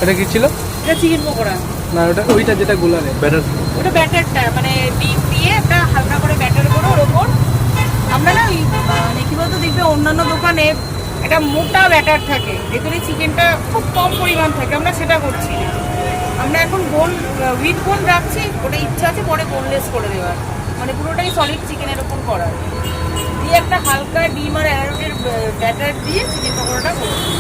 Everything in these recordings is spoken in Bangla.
এটা কি ছিল? এটা চিকেন পকোড়া না ওইটা যেটা গোলারে ব্যাটার, ওটা ব্যাটারটা মানে ডিম দিয়ে একটা হালকা করে ব্যাটার করে ওর ওপর আমরা না ওই মানে কি বলতো দেখবে অন্যান্য দোকানে একটা মোটা ব্যাটার থাকে ভেতরে চিকেনটা খুব কম পরিমাণ থাকে, আমরা সেটা করছি না। আমরা এখন বোন উইথ বোন রাখছি, ওটা ইচ্ছা আছে পরে বোনলেস করে দেওয়ার, মানে পুরোটাই সলিড চিকেনের ওপর করা দিয়ে একটা হালকা ডিম আর অ্যারোটের ব্যাটার দিয়ে চিকেন পকোড়াটা করছি।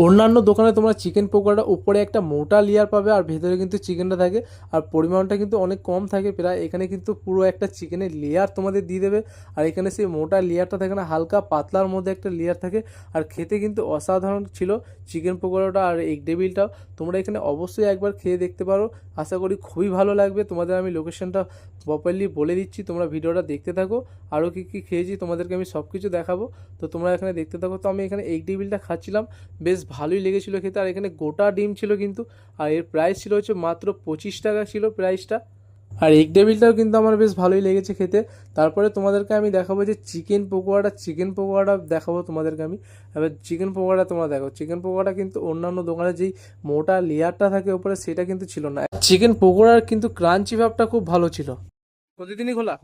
অন্যান্য দোকানে তোমরা চিকেন পকোড়া উপরে একটা মোটা লেয়ার পাবে আর ভেতরে কিন্তু চিকেনটা থাকে আর পরিমাণটা কিন্তু অনেক কম থাকে প্রায়। এখানে কিন্তু পুরো একটা চিকেনের লেয়ার তোমাদের দিয়ে দেবে আর এখানে সেই মোটা লেয়ারটা থাকে না, হালকা পাতলার মধ্যে একটা লেয়ার থাকে। আর খেতে কিন্তু অসাধারণ ছিল চিকেন পকোড়াটা আর এগ টেবিলটাও। তোমরা এখানে অবশ্যই একবার খেয়ে দেখতে পারো, আশা করি খুবই ভালো লাগবে। তোমাদের আমি লোকেশনটা প্রপারলি বলে দিচ্ছি, তোমরা ভিডিওটা দেখতে থাকো। আরও কী কী খেয়েছি তোমাদেরকে আমি সব কিছু দেখাবো, তো তোমরা এখানে দেখতে থাকো। তো আমি এখানে এগ টেবিলটা খাচ্ছিলাম, বেশ ভালোই লেগেছিলো খেতে। আর এখানে গোটা ডিম ছিল কিন্তু, আর এর প্রাইস ছিল হচ্ছে মাত্র 25 টাকা ছিল প্রাইসটা। আর এগ টেবিলটাও কিন্তু আমার বেশ ভালোই লেগেছে খেতে। তারপরে তোমাদেরকে আমি দেখাবো যে চিকেন পকোড়াটা দেখাবো তোমাদেরকে আমি। এবার চিকেন পকোড়া তোমরা দেখো, চিকেন পকোড়া কিন্তু অন্যান্য দোকানে যেই মোটা লেয়ারটা থাকে উপরে সেটা কিন্তু ছিল না। চিকেন পকোড়ার কিন্তু ক্রাঞ্চি ভাবটা খুব ভালো ছিল। প্রতিদিনই খোলা।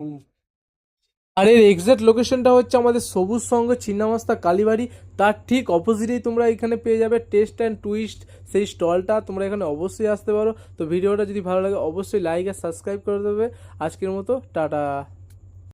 আর এর এক্সাক্ট লোকেশনটা হচ্ছে আমাদের সবুজ সঙ্গ চিন্নামস্তা কালীবাড়ি, তার ঠিক অপোজিটেই তোমরা এখানে পেয়ে যাবে টেস্ট অ্যান্ড টুইস্ট সেই স্টলটা। তোমরা এখানে অবশ্যই আসতে পারো। তো ভিডিওটা যদি ভালো লাগে অবশ্যই লাইক আর সাবস্ক্রাইব করে দেবে। আজকের মতো টাটা।